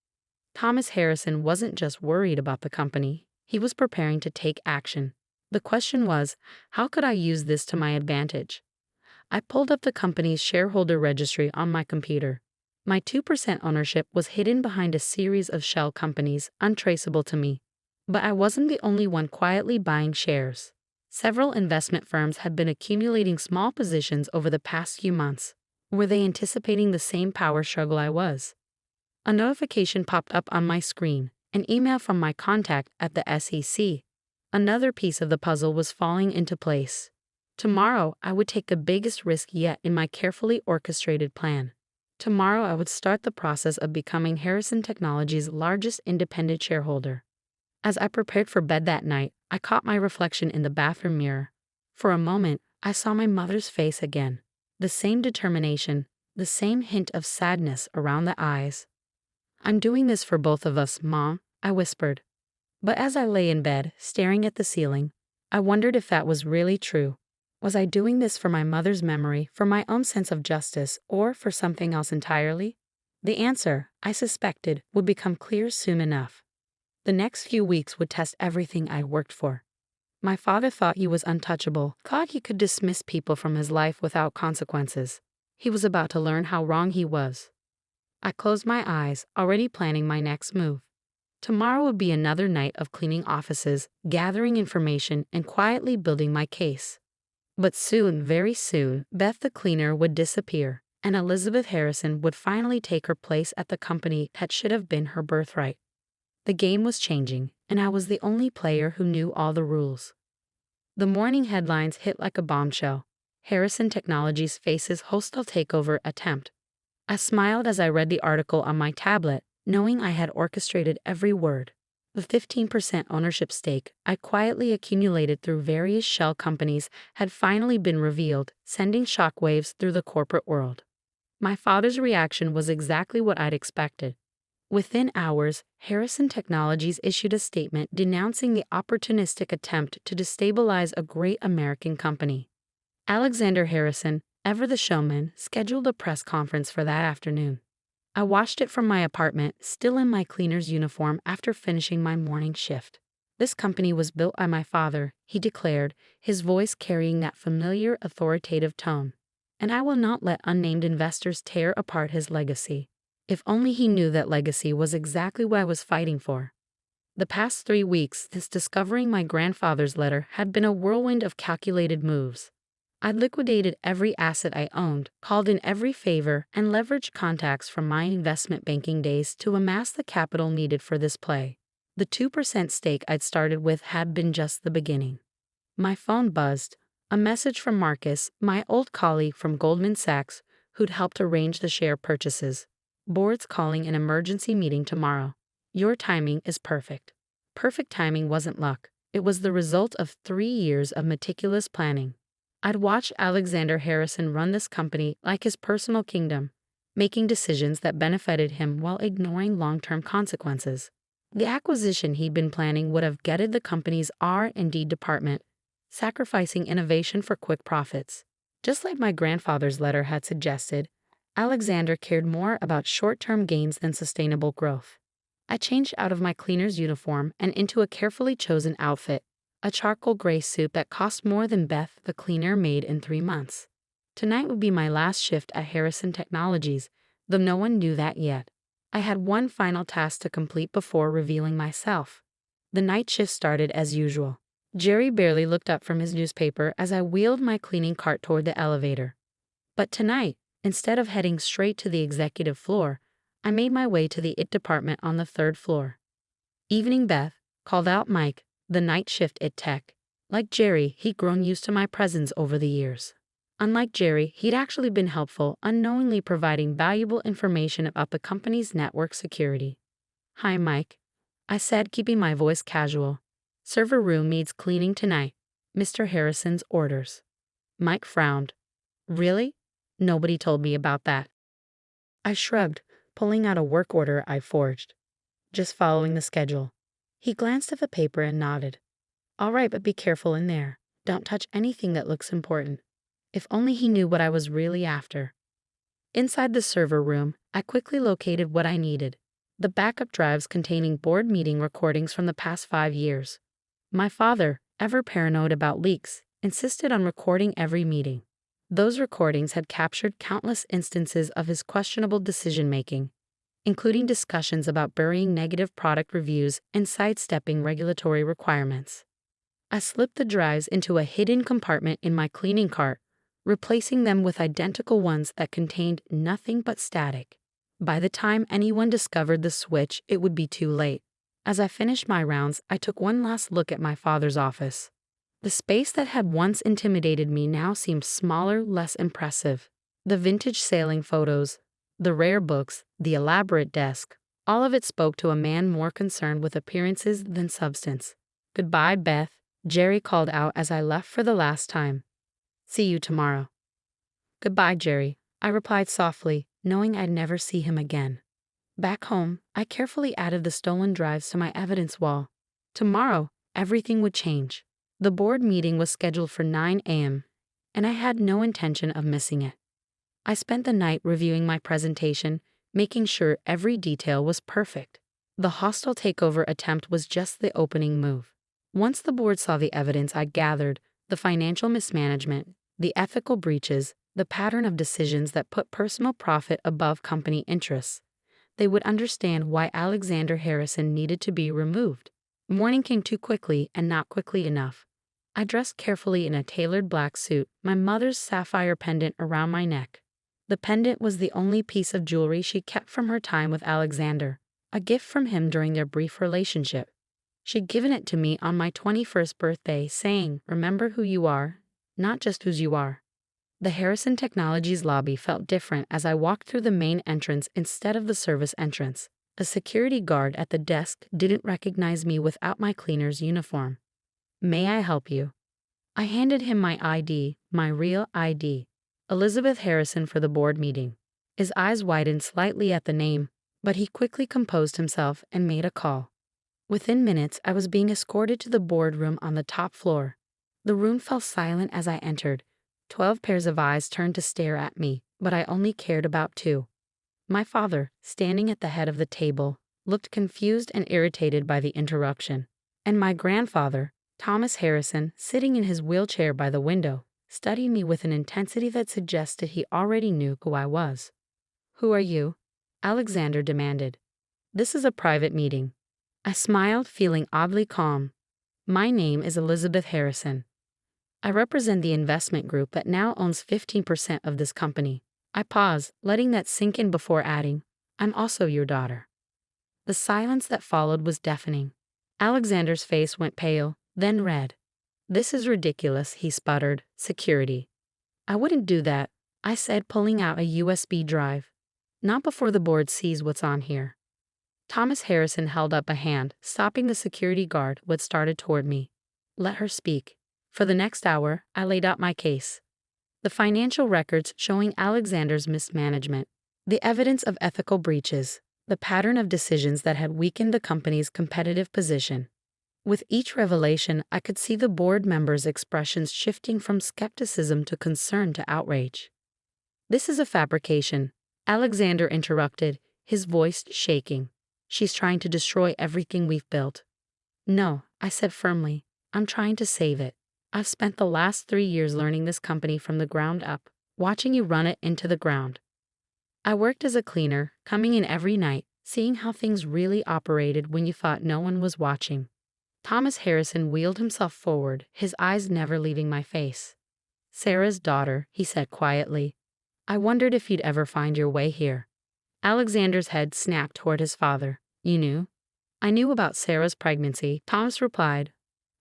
Thomas Harrison wasn't just worried about the company, he was preparing to take action. The question was, how could I use this to my advantage? I pulled up the company's shareholder registry on my computer. My 2% ownership was hidden behind a series of shell companies, untraceable to me. But I wasn't the only one quietly buying shares. Several investment firms had been accumulating small positions over the past few months. Were they anticipating the same power struggle I was? A notification popped up on my screen, an email from my contact at the SEC. Another piece of the puzzle was falling into place. Tomorrow, I would take the biggest risk yet in my carefully orchestrated plan. Tomorrow, I would start the process of becoming Harrison Technologies' largest independent shareholder. As I prepared for bed that night, I caught my reflection in the bathroom mirror. For a moment, I saw my mother's face again. The same determination, the same hint of sadness around the eyes. "I'm doing this for both of us, Mom," I whispered. But as I lay in bed, staring at the ceiling, I wondered if that was really true. Was I doing this for my mother's memory, for my own sense of justice, or for something else entirely? The answer, I suspected, would become clear soon enough. The next few weeks would test everything I worked for. My father thought he was untouchable, thought he could dismiss people from his life without consequences. He was about to learn how wrong he was. I closed my eyes, already planning my next move. Tomorrow would be another night of cleaning offices, gathering information, and quietly building my case. But soon, very soon, Beth the cleaner would disappear, and Elizabeth Harrison would finally take her place at the company that should have been her birthright. The game was changing, and I was the only player who knew all the rules. The morning headlines hit like a bombshell. Harrison Technologies faces hostile takeover attempt. I smiled as I read the article on my tablet, knowing I had orchestrated every word. The 15% ownership stake I quietly accumulated through various shell companies had finally been revealed, sending shockwaves through the corporate world. My father's reaction was exactly what I'd expected. Within hours, Harrison Technologies issued a statement denouncing the opportunistic attempt to destabilize a great American company. Alexander Harrison, ever the showman, scheduled a press conference for that afternoon. I watched it from my apartment, still in my cleaner's uniform after finishing my morning shift. "This company was built by my father," he declared, his voice carrying that familiar authoritative tone. "And I will not let unnamed investors tear apart his legacy." If only he knew that legacy was exactly what I was fighting for. The past 3 weeks since discovering my grandfather's letter had been a whirlwind of calculated moves. I'd liquidated every asset I owned, called in every favor, and leveraged contacts from my investment banking days to amass the capital needed for this play. The 2% stake I'd started with had been just the beginning. My phone buzzed, a message from Marcus, my old colleague from Goldman Sachs, who'd helped arrange the share purchases. "Board's calling an emergency meeting tomorrow. Your timing is perfect." Perfect timing wasn't luck. It was the result of 3 years of meticulous planning. I'd watched Alexander Harrison run this company like his personal kingdom, making decisions that benefited him while ignoring long-term consequences. The acquisition he'd been planning would have gutted the company's R&D department, sacrificing innovation for quick profits. Just like my grandfather's letter had suggested, Alexander cared more about short-term gains than sustainable growth. I changed out of my cleaner's uniform and into a carefully chosen outfit, a charcoal gray suit that cost more than Beth the cleaner made in 3 months. Tonight would be my last shift at Harrison Technologies, though no one knew that yet. I had one final task to complete before revealing myself. The night shift started as usual. Jerry barely looked up from his newspaper as I wheeled my cleaning cart toward the elevator. But tonight, instead of heading straight to the executive floor, I made my way to the IT department on the 3rd floor. "Evening, Beth," called out Mike, the night shift IT tech. Like Jerry, he'd grown used to my presence over the years. Unlike Jerry, he'd actually been helpful, unknowingly providing valuable information about the company's network security. "Hi, Mike," I said, keeping my voice casual. "Server room needs cleaning tonight. Mr. Harrison's orders." Mike frowned. "Really? Nobody told me about that." I shrugged, pulling out a work order I forged. "Just following the schedule." He glanced at the paper and nodded. "All right, but be careful in there. Don't touch anything that looks important." If only he knew what I was really after. Inside the server room, I quickly located what I needed: the backup drives containing board meeting recordings from the past 5 years. My father, ever paranoid about leaks, insisted on recording every meeting. Those recordings had captured countless instances of his questionable decision-making, including discussions about burying negative product reviews and sidestepping regulatory requirements. I slipped the drives into a hidden compartment in my cleaning cart, replacing them with identical ones that contained nothing but static. By the time anyone discovered the switch, it would be too late. As I finished my rounds, I took one last look at my father's office. The space that had once intimidated me now seemed smaller, less impressive. The vintage sailing photos, the rare books, the elaborate desk, all of it spoke to a man more concerned with appearances than substance. "Goodbye, Beth," Jerry called out as I left for the last time. "See you tomorrow." "Goodbye, Jerry," I replied softly, knowing I'd never see him again. Back home, I carefully added the stolen drives to my evidence wall. Tomorrow, everything would change. The board meeting was scheduled for 9 a.m., and I had no intention of missing it. I spent the night reviewing my presentation, making sure every detail was perfect. The hostile takeover attempt was just the opening move. Once the board saw the evidence I gathered, the financial mismanagement, the ethical breaches, the pattern of decisions that put personal profit above company interests, they would understand why Alexander Harrison needed to be removed. Morning came too quickly and not quickly enough. I dressed carefully in a tailored black suit, my mother's sapphire pendant around my neck. The pendant was the only piece of jewelry she kept from her time with Alexander, a gift from him during their brief relationship. She'd given it to me on my 21st birthday, saying, "Remember who you are, not just whose you are." The Harrison Technologies lobby felt different as I walked through the main entrance instead of the service entrance. A security guard at the desk didn't recognize me without my cleaner's uniform. "May I help you?" I handed him my ID, my real ID. Elizabeth Harrison for the board meeting. His eyes widened slightly at the name, but he quickly composed himself and made a call. Within minutes, I was being escorted to the boardroom on the top floor. The room fell silent as I entered. 12 pairs of eyes turned to stare at me, but I only cared about 2. My father, standing at the head of the table, looked confused and irritated by the interruption. And my grandfather, Thomas Harrison, sitting in his wheelchair by the window, studied me with an intensity that suggested he already knew who I was. "Who are you?" Alexander demanded. "This is a private meeting." I smiled, feeling oddly calm. "My name is Elizabeth Harrison. I represent the investment group that now owns 15% of this company." I paused, letting that sink in before adding, "I'm also your daughter." The silence that followed was deafening. Alexander's face went pale, then red. "This is ridiculous," he sputtered. "Security." "I wouldn't do that," I said, pulling out a USB drive. "Not before the board sees what's on here." Thomas Harrison held up a hand, stopping the security guard who had started toward me. "Let her speak." For the next hour, I laid out my case. The financial records showing Alexander's mismanagement, the evidence of ethical breaches, the pattern of decisions that had weakened the company's competitive position. With each revelation, I could see the board members' expressions shifting from skepticism to concern to outrage. "This is a fabrication," Alexander interrupted, his voice shaking. "She's trying to destroy everything we've built." "No," I said firmly. "I'm trying to save it. I've spent the last 3 years learning this company from the ground up, watching you run it into the ground. I worked as a cleaner, coming in every night, seeing how things really operated when you thought no one was watching." Thomas Harrison wheeled himself forward, his eyes never leaving my face. "Sarah's daughter," he said quietly. "I wondered if you'd ever find your way here." Alexander's head snapped toward his father. "You knew?" "I knew about Sarah's pregnancy," Thomas replied.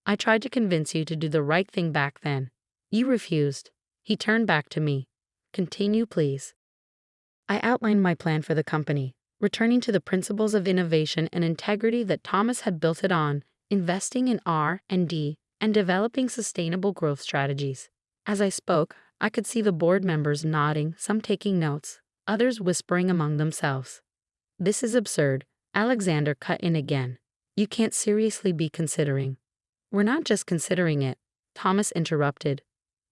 "I tried to convince you to do the right thing back then. You refused." He turned back to me. "Continue, please." I outlined my plan for the company, returning to the principles of innovation and integrity that Thomas had built it on, investing in R&D, and developing sustainable growth strategies. As I spoke, I could see the board members nodding, some taking notes, others whispering among themselves. "This is absurd," Alexander cut in again. "You can't seriously be considering." "We're not just considering it," Thomas interrupted.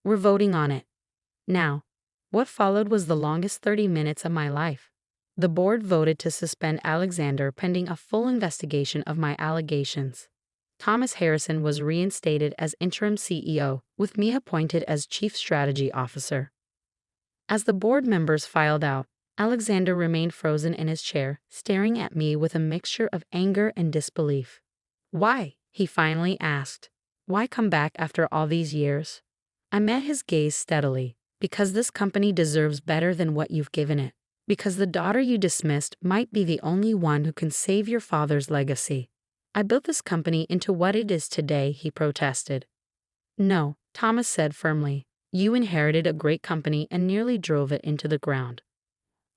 "We're voting on it." Now, what followed was the longest 30 minutes of my life. The board voted to suspend Alexander pending a full investigation of my allegations. Thomas Harrison was reinstated as interim CEO, with me appointed as Chief Strategy Officer. As the board members filed out, Alexander remained frozen in his chair, staring at me with a mixture of anger and disbelief. "Why?" he finally asked. Why come back after all these years? I met his gaze steadily. Because this company deserves better than what you've given it. Because the daughter you dismissed might be the only one who can save your father's legacy. I built this company into what it is today, he protested. No, Thomas said firmly. You inherited a great company and nearly drove it into the ground.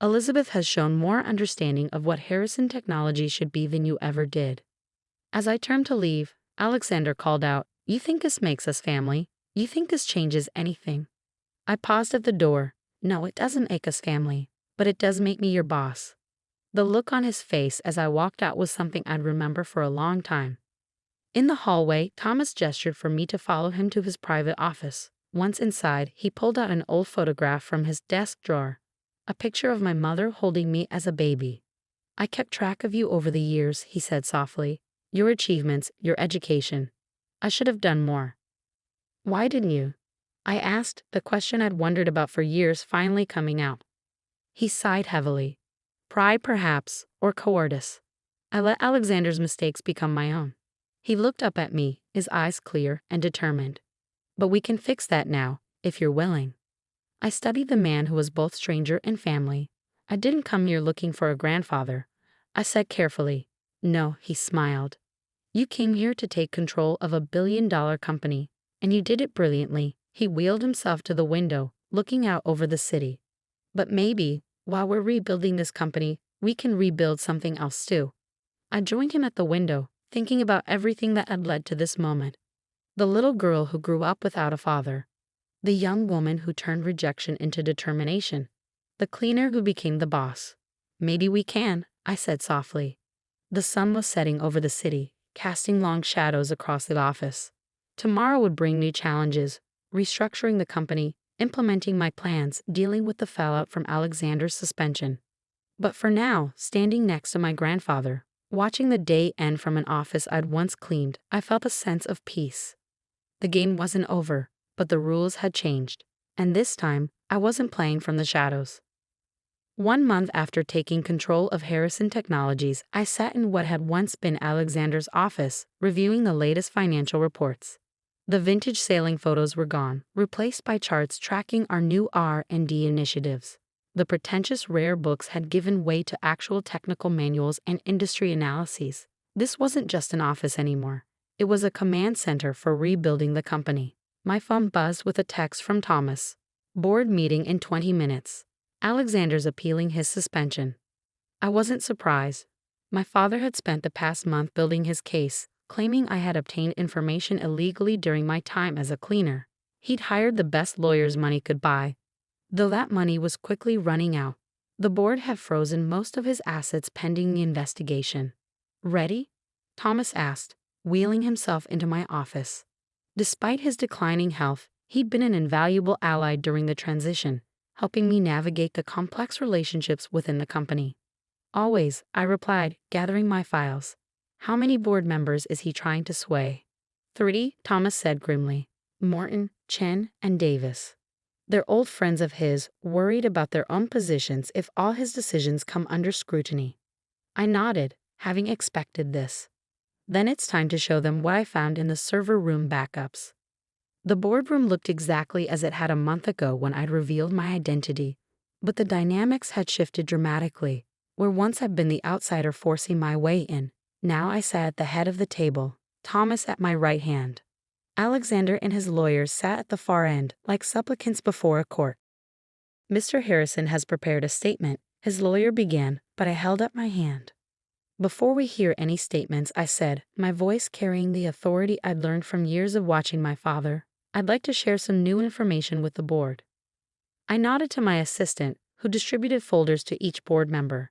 Elizabeth has shown more understanding of what Harrison Technology should be than you ever did. As I turned to leave, Alexander called out, You think this makes us family? You think this changes anything? I paused at the door. No, it doesn't make us family, but it does make me your boss. The look on his face as I walked out was something I'd remember for a long time. In the hallway, Thomas gestured for me to follow him to his private office. Once inside, he pulled out an old photograph from his desk drawer, a picture of my mother holding me as a baby. I kept track of you over the years, he said softly. Your achievements, your education. I should have done more. Why didn't you? I asked, the question I'd wondered about for years finally coming out. He sighed heavily. Pride, perhaps, or cowardice. I let Alexander's mistakes become my own. He looked up at me, his eyes clear and determined. But we can fix that now, if you're willing. I studied the man who was both stranger and family. I didn't come here looking for a grandfather. I said carefully. No, he smiled. You came here to take control of a billion-dollar company, and you did it brilliantly. He wheeled himself to the window, looking out over the city. But maybe, while we're rebuilding this company, we can rebuild something else too. I joined him at the window, thinking about everything that had led to this moment. The little girl who grew up without a father. The young woman who turned rejection into determination. The cleaner who became the boss. Maybe we can, I said softly. The sun was setting over the city, casting long shadows across the office. Tomorrow would bring new challenges. Restructuring the company, implementing my plans, dealing with the fallout from Alexander's suspension. But for now, standing next to my grandfather, watching the day end from an office I'd once cleaned, I felt a sense of peace. The game wasn't over, but the rules had changed, and this time, I wasn't playing from the shadows. 1 month after taking control of Harrison Technologies, I sat in what had once been Alexander's office, reviewing the latest financial reports. The vintage sailing photos were gone, replaced by charts tracking our new R&D initiatives. The pretentious rare books had given way to actual technical manuals and industry analyses. This wasn't just an office anymore. It was a command center for rebuilding the company. My phone buzzed with a text from Thomas. Board meeting in 20 minutes. Alexander's appealing his suspension. I wasn't surprised. My father had spent the past month building his case, claiming I had obtained information illegally during my time as a cleaner. He'd hired the best lawyers money could buy. Though that money was quickly running out, the board had frozen most of his assets pending the investigation. Ready? Thomas asked, wheeling himself into my office. Despite his declining health, he'd been an invaluable ally during the transition, helping me navigate the complex relationships within the company. Always, I replied, gathering my files. How many board members is he trying to sway? 3, Thomas said grimly. Morton, Chen, and Davis. They're old friends of his, worried about their own positions if all his decisions come under scrutiny. I nodded, having expected this. Then it's time to show them what I found in the server room backups. The boardroom looked exactly as it had a month ago when I'd revealed my identity, but the dynamics had shifted dramatically. Where once I'd been the outsider forcing my way in, now I sat at the head of the table, Thomas at my right hand. Alexander and his lawyers sat at the far end, like supplicants before a court. Mr. Harrison has prepared a statement, his lawyer began, but I held up my hand. Before we hear any statements, I said, my voice carrying the authority I'd learned from years of watching my father, I'd like to share some new information with the board. I nodded to my assistant, who distributed folders to each board member.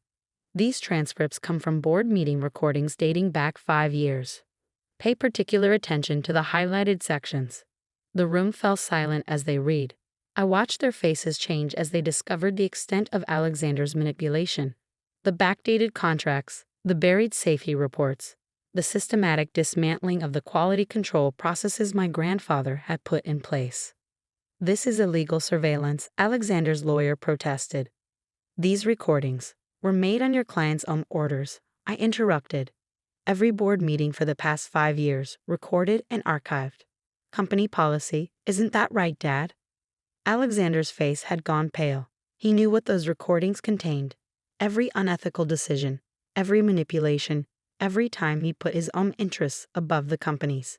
These transcripts come from board meeting recordings dating back 5 years. Pay particular attention to the highlighted sections. The room fell silent as they read. I watched their faces change as they discovered the extent of Alexander's manipulation. The backdated contracts, the buried safety reports, the systematic dismantling of the quality control processes my grandfather had put in place. This is illegal surveillance, Alexander's lawyer protested. These recordings were made on your client's own orders. I interrupted. Every board meeting for the past 5 years, recorded and archived. Company policy, isn't that right, Dad? Alexander's face had gone pale. He knew what those recordings contained. Every unethical decision, every manipulation, every time he put his own interests above the company's.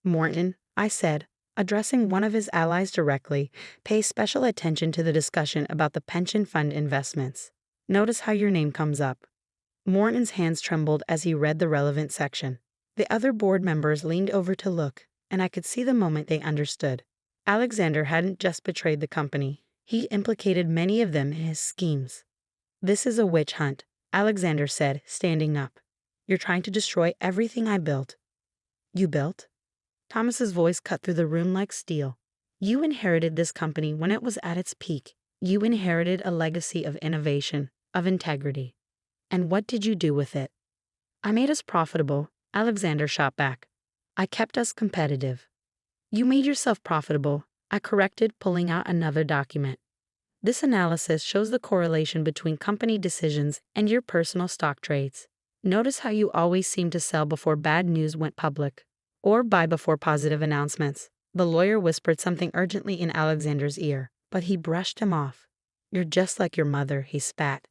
Morton, I said, addressing one of his allies directly, pay special attention to the discussion about the pension fund investments. Notice how your name comes up. Morton's hands trembled as he read the relevant section. The other board members leaned over to look, and I could see the moment they understood. Alexander hadn't just betrayed the company. He implicated many of them in his schemes. This is a witch hunt, Alexander said, standing up. You're trying to destroy everything I built. You built? Thomas's voice cut through the room like steel. You inherited this company when it was at its peak. You inherited a legacy of innovation, of integrity. And what did you do with it? I made us profitable, Alexander shot back. I kept us competitive. You made yourself profitable, I corrected, pulling out another document. This analysis shows the correlation between company decisions and your personal stock trades. Notice how you always seem to sell before bad news went public, or buy before positive announcements. The lawyer whispered something urgently in Alexander's ear, but he brushed him off. You're just like your mother, he spat.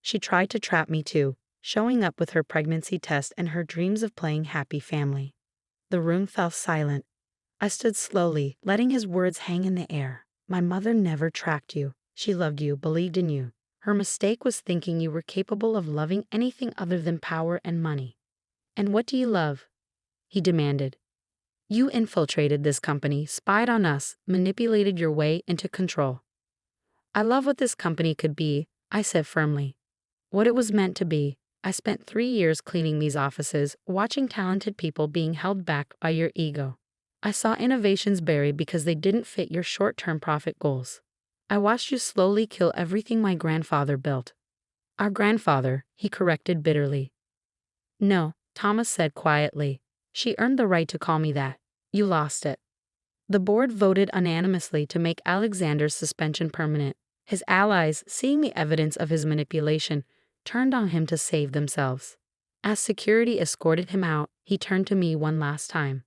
She tried to trap me too, showing up with her pregnancy test and her dreams of playing happy family. The room fell silent. I stood slowly, letting his words hang in the air. My mother never tracked you. She loved you, believed in you. Her mistake was thinking you were capable of loving anything other than power and money. And what do you love? He demanded. You infiltrated this company, spied on us, manipulated your way into control. I love what this company could be, I said firmly. What it was meant to be. I spent 3 years cleaning these offices, watching talented people being held back by your ego. I saw innovations buried because they didn't fit your short-term profit goals. I watched you slowly kill everything my grandfather built. Our grandfather, he corrected bitterly. No, Thomas said quietly. She earned the right to call me that. You lost it. The board voted unanimously to make Alexander's suspension permanent. His allies, seeing the evidence of his manipulation, turned on him to save themselves. As security escorted him out, he turned to me one last time.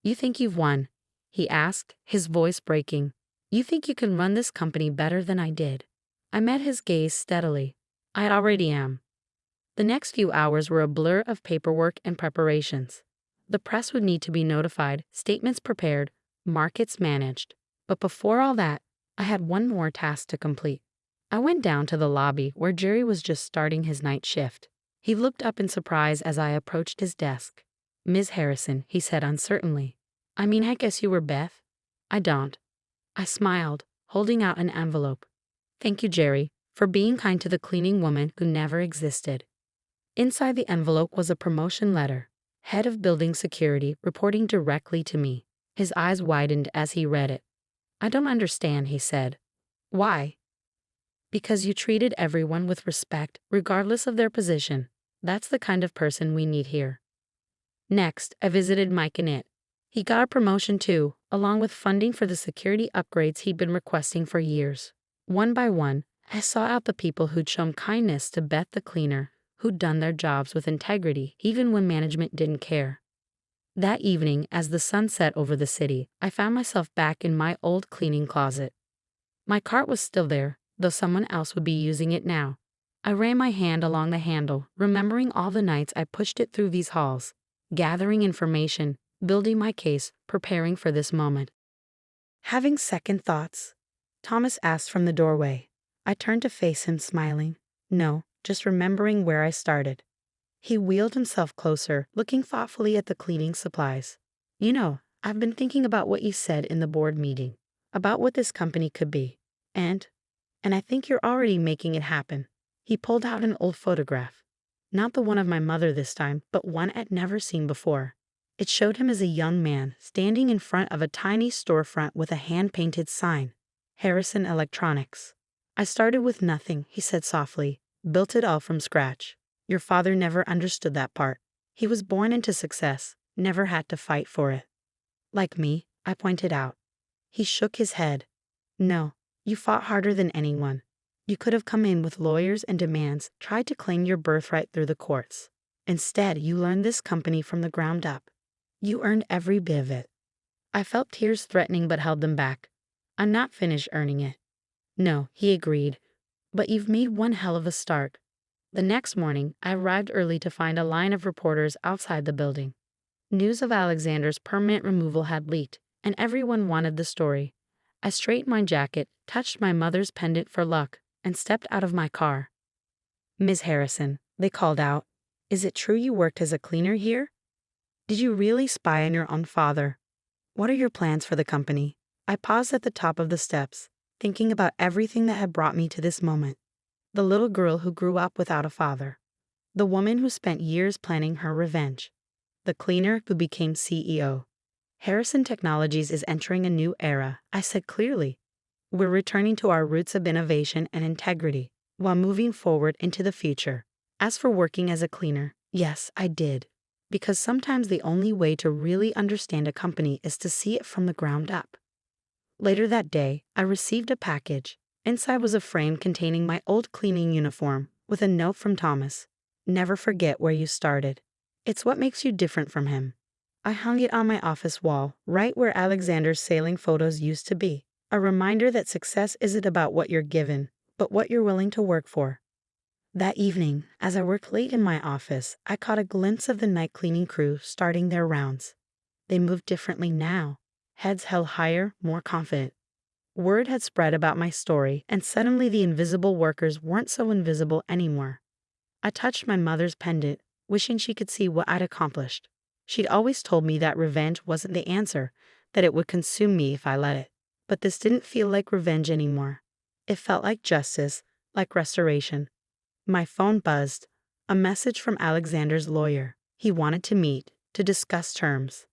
You think you've won? He asked, his voice breaking. You think you can run this company better than I did? I met his gaze steadily. I already am. The next few hours were a blur of paperwork and preparations. The press would need to be notified, statements prepared, markets managed. But before all that, I had one more task to complete. I went down to the lobby where Jerry was just starting his night shift. He looked up in surprise as I approached his desk. Ms. Harrison, he said uncertainly. I mean, I guess you were Beth? I don't. I smiled, holding out an envelope. Thank you, Jerry, for being kind to the cleaning woman who never existed. Inside the envelope was a promotion letter. Head of Building Security, reporting directly to me. His eyes widened as he read it. I don't understand, he said. Why? Because you treated everyone with respect, regardless of their position. That's the kind of person we need here. Next, I visited Mike and it. He got a promotion too, along with funding for the security upgrades he'd been requesting for years. One by one, I sought out the people who'd shown kindness to Beth the cleaner, who'd done their jobs with integrity, even when management didn't care. That evening, as the sun set over the city, I found myself back in my old cleaning closet. My cart was still there, though someone else would be using it now. I ran my hand along the handle, remembering all the nights I pushed it through these halls, gathering information, building my case, preparing for this moment. Having second thoughts? Thomas asked from the doorway. I turned to face him, smiling. No, just remembering where I started. He wheeled himself closer, looking thoughtfully at the cleaning supplies. You know, I've been thinking about what you said in the board meeting, about what this company could be. And I think you're already making it happen. He pulled out an old photograph. Not the one of my mother this time, but one I'd never seen before. It showed him as a young man, standing in front of a tiny storefront with a hand-painted sign, Harrison Electronics. I started with nothing, he said softly, built it all from scratch. Your father never understood that part. He was born into success, never had to fight for it. Like me, I pointed out. He shook his head. No, you fought harder than anyone. You could have come in with lawyers and demands, tried to claim your birthright through the courts. Instead, you learned this company from the ground up. You earned every bit of it. I felt tears threatening but held them back. I'm not finished earning it. No, he agreed. But you've made one hell of a start. The next morning, I arrived early to find a line of reporters outside the building. News of Alexander's permanent removal had leaked, and everyone wanted the story. I straightened my jacket, touched my mother's pendant for luck, and stepped out of my car. "Ms. Harrison," they called out, "is it true you worked as a cleaner here? Did you really spy on your own father? What are your plans for the company?" I paused at the top of the steps, thinking about everything that had brought me to this moment. The little girl who grew up without a father. The woman who spent years planning her revenge. The cleaner who became CEO. Harrison Technologies is entering a new era, I said clearly. We're returning to our roots of innovation and integrity, while moving forward into the future. As for working as a cleaner, yes, I did. Because sometimes the only way to really understand a company is to see it from the ground up. Later that day, I received a package. Inside was a frame containing my old cleaning uniform, with a note from Thomas. "Never forget where you started. It's what makes you different from him." I hung it on my office wall, right where Alexander's sailing photos used to be. A reminder that success isn't about what you're given, but what you're willing to work for. That evening, as I worked late in my office, I caught a glimpse of the night cleaning crew starting their rounds. They moved differently now, heads held higher, more confident. Word had spread about my story, and suddenly the invisible workers weren't so invisible anymore. I touched my mother's pendant, wishing she could see what I'd accomplished. She'd always told me that revenge wasn't the answer, that it would consume me if I let it. But this didn't feel like revenge anymore. It felt like justice, like restoration. My phone buzzed. A message from Alexander's lawyer. He wanted to meet, to discuss terms.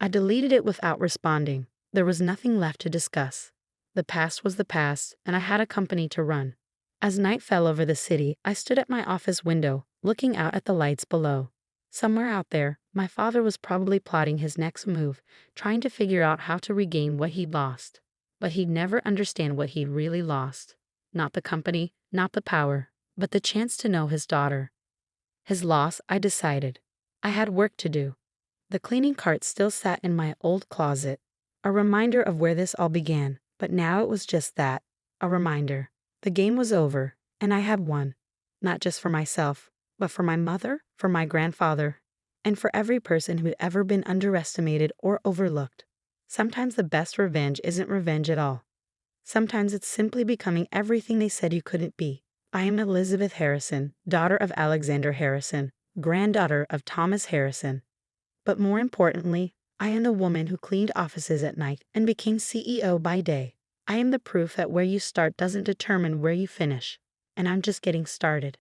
I deleted it without responding. There was nothing left to discuss. The past was the past, and I had a company to run. As night fell over the city, I stood at my office window, looking out at the lights below. Somewhere out there, my father was probably plotting his next move, trying to figure out how to regain what he'd lost. But he'd never understand what he'd really lost. Not the company, not the power, but the chance to know his daughter. His loss, I decided. I had work to do. The cleaning cart still sat in my old closet, a reminder of where this all began, but now it was just that, a reminder. The game was over, and I had won, not just for myself, but for my mother, for my grandfather, and for every person who'd ever been underestimated or overlooked. Sometimes the best revenge isn't revenge at all. Sometimes it's simply becoming everything they said you couldn't be. I am Elizabeth Harrison, daughter of Alexander Harrison, granddaughter of Thomas Harrison. But more importantly, I am the woman who cleaned offices at night and became CEO by day. I am the proof that where you start doesn't determine where you finish, and I'm just getting started.